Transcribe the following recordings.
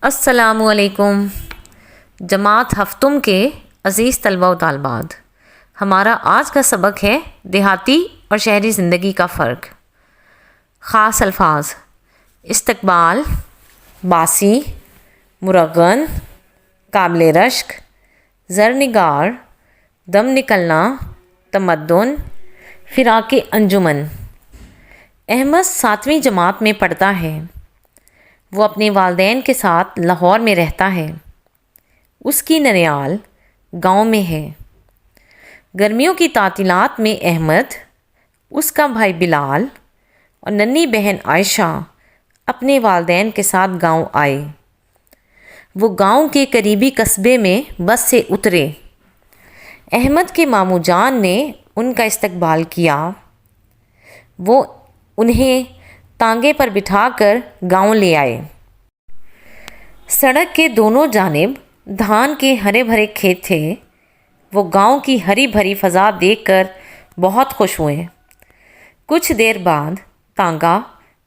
السلام علیکم جماعت ہفتم کے عزیز طلبہ و طالبات، ہمارا آج کا سبق ہے دیہاتی اور شہری زندگی کا فرق۔ خاص الفاظ: استقبال، باسی، مرغن، قابل رشک، زرنگار، دم نکلنا، تمدن، فراق انجمن۔ احمد 7ویں جماعت میں پڑھتا ہے۔ وہ اپنے والدین کے ساتھ لاہور میں رہتا ہے۔ اس کی ننیال گاؤں میں ہے۔ گرمیوں کی تعطیلات میں احمد، اس کا بھائی بلال اور ننھی بہن عائشہ اپنے والدین کے ساتھ گاؤں آئے۔ وہ گاؤں کے قریبی قصبے میں بس سے اترے۔ احمد کے ماموں جان نے ان کا استقبال کیا۔ وہ انہیں تانگے پر بٹھا کر گاؤں لے آئے۔ سڑک کے دونوں جانب دھان کے ہرے بھرے کھیت تھے۔ وہ گاؤں کی ہری بھری فضا دیکھ کر بہت خوش ہوئے۔ کچھ دیر بعد تانگا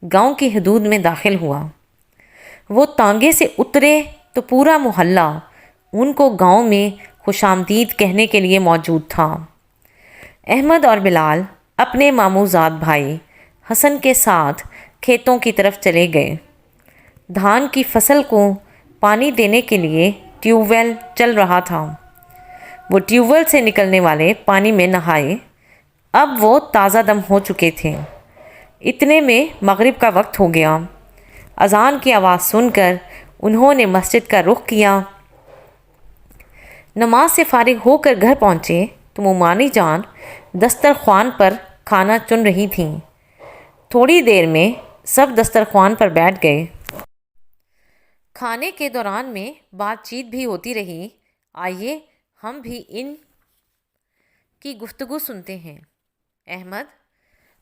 گاؤں کی حدود میں داخل ہوا۔ وہ تانگے سے اترے تو پورا محلہ ان کو گاؤں میں خوش آمدید کہنے کے لیے موجود تھا۔ احمد اور بلال اپنے ماموں زاد بھائی حسن کے ساتھ کھیتوں کی طرف چلے گئے۔ دھان کی فصل کو پانی دینے کے لیے ٹیوب ویل چل رہا تھا۔ وہ ٹیوب ویل سے نکلنے والے پانی میں نہائے۔ اب وہ تازہ دم ہو چکے تھے۔ اتنے میں مغرب کا وقت ہو گیا۔ اذان کی آواز سن کر انہوں نے مسجد کا رخ کیا۔ نماز سے فارغ ہو کر گھر پہنچے تو مومانی جان دسترخوان پر کھانا چن رہی تھیں۔ تھوڑی دیر میں سب دسترخوان پر بیٹھ گئے۔ کھانے کے دوران میں بات چیت بھی ہوتی رہی۔ آئیے ہم بھی ان کی گفتگو سنتے ہیں۔ احمد: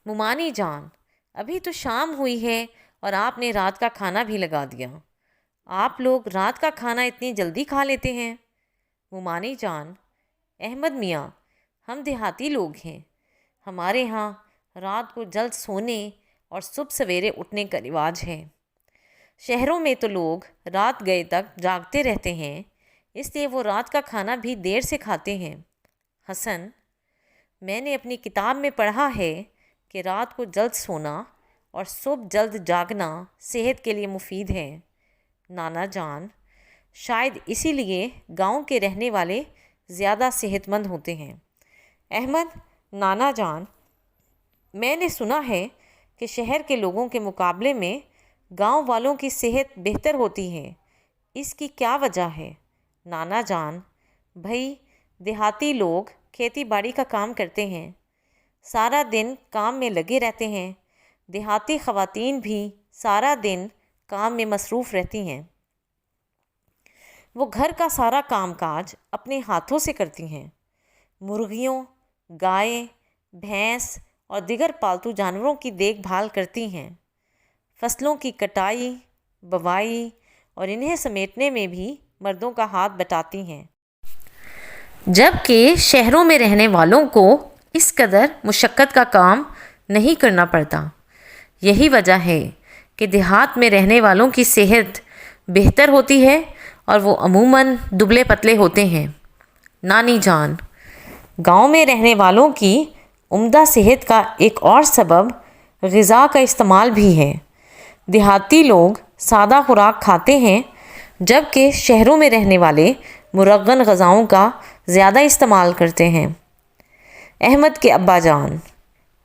مومانی جان، ابھی تو شام ہوئی ہے اور آپ نے رات کا کھانا بھی لگا دیا۔ آپ لوگ رات کا کھانا اتنی جلدی کھا لیتے ہیں؟ مومانی جان: احمد میاں، ہم دیہاتی لوگ ہیں۔ ہمارے ہاں رات کو جلد سونے اور صبح سویرے اٹھنے کا رواج ہے۔ شہروں میں تو لوگ رات گئے تک جاگتے رہتے ہیں، اس لیے وہ رات کا کھانا بھی دیر سے کھاتے ہیں۔ حسن: میں نے اپنی کتاب میں پڑھا ہے کہ رات کو جلد سونا اور صبح جلد جاگنا صحت کے لیے مفید ہے۔ نانا جان: شاید اسی لیے گاؤں کے رہنے والے زیادہ صحت مند ہوتے ہیں۔ احمد: نانا جان، میں نے سنا ہے کہ شہر کے لوگوں کے مقابلے میں گاؤں والوں کی صحت بہتر ہوتی ہے، اس کی کیا وجہ ہے؟ نانا جان: بھائی، دیہاتی لوگ کھیتی باڑی کا کام کرتے ہیں، سارا دن کام میں لگے رہتے ہیں۔ دیہاتی خواتین بھی سارا دن کام میں مصروف رہتی ہیں۔ وہ گھر کا سارا کام کاج اپنے ہاتھوں سے کرتی ہیں۔ مرغیوں، گائے، بھینس اور دیگر پالتو جانوروں کی دیکھ بھال کرتی ہیں۔ فصلوں کی کٹائی، بوائی اور انہیں سمیٹنے میں بھی مردوں کا ہاتھ بٹاتی ہیں۔ جبکہ شہروں میں رہنے والوں کو اس قدر مشقت کا کام نہیں کرنا پڑتا۔ یہی وجہ ہے کہ دیہات میں رہنے والوں کی صحت بہتر ہوتی ہے اور وہ عموماً دبلے پتلے ہوتے ہیں۔ نانی جان: گاؤں میں رہنے والوں کی عمدہ صحت کا ایک اور سبب غذا کا استعمال بھی ہے۔ دیہاتی لوگ سادہ خوراک کھاتے ہیں، جبکہ شہروں میں رہنے والے مرغن غذاؤں کا زیادہ استعمال کرتے ہیں۔ احمد کے ابا جان: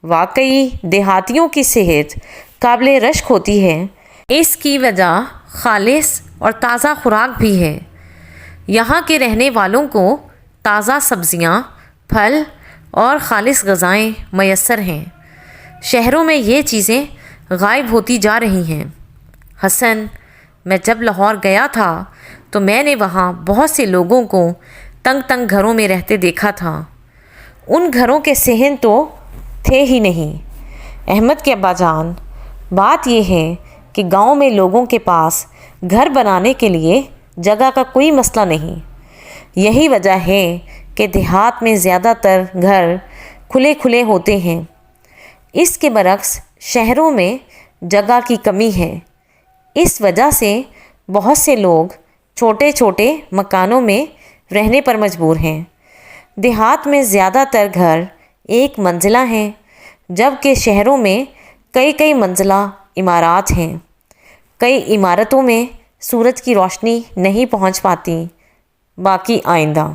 واقعی دیہاتیوں کی صحت قابل رشک ہوتی ہے۔ اس کی وجہ خالص اور تازہ خوراک بھی ہے۔ یہاں کے رہنے والوں کو تازہ سبزیاں، پھل اور خالص غذائیں میسر ہیں۔ شہروں میں یہ چیزیں غائب ہوتی جا رہی ہیں۔ حسن: میں جب لاہور گیا تھا تو میں نے وہاں بہت سے لوگوں کو تنگ تنگ گھروں میں رہتے دیکھا تھا۔ ان گھروں کے صحن تو تھے ہی نہیں۔ احمد کے ابا جان: بات یہ ہے کہ گاؤں میں لوگوں کے پاس گھر بنانے کے لیے جگہ کا کوئی مسئلہ نہیں۔ یہی وجہ ہے کہ دیہات میں زیادہ تر گھر کھلے کھلے ہوتے ہیں۔ اس کے برعکس شہروں میں جگہ کی کمی ہے۔ اس وجہ سے بہت سے لوگ چھوٹے چھوٹے مکانوں میں رہنے پر مجبور ہیں۔ دیہات میں زیادہ تر گھر ایک منزلہ ہیں، جبکہ شہروں میں کئی کئی منزلہ عمارات ہیں۔ کئی عمارتوں میں سورج کی روشنی نہیں پہنچ پاتی۔ باقی آئندہ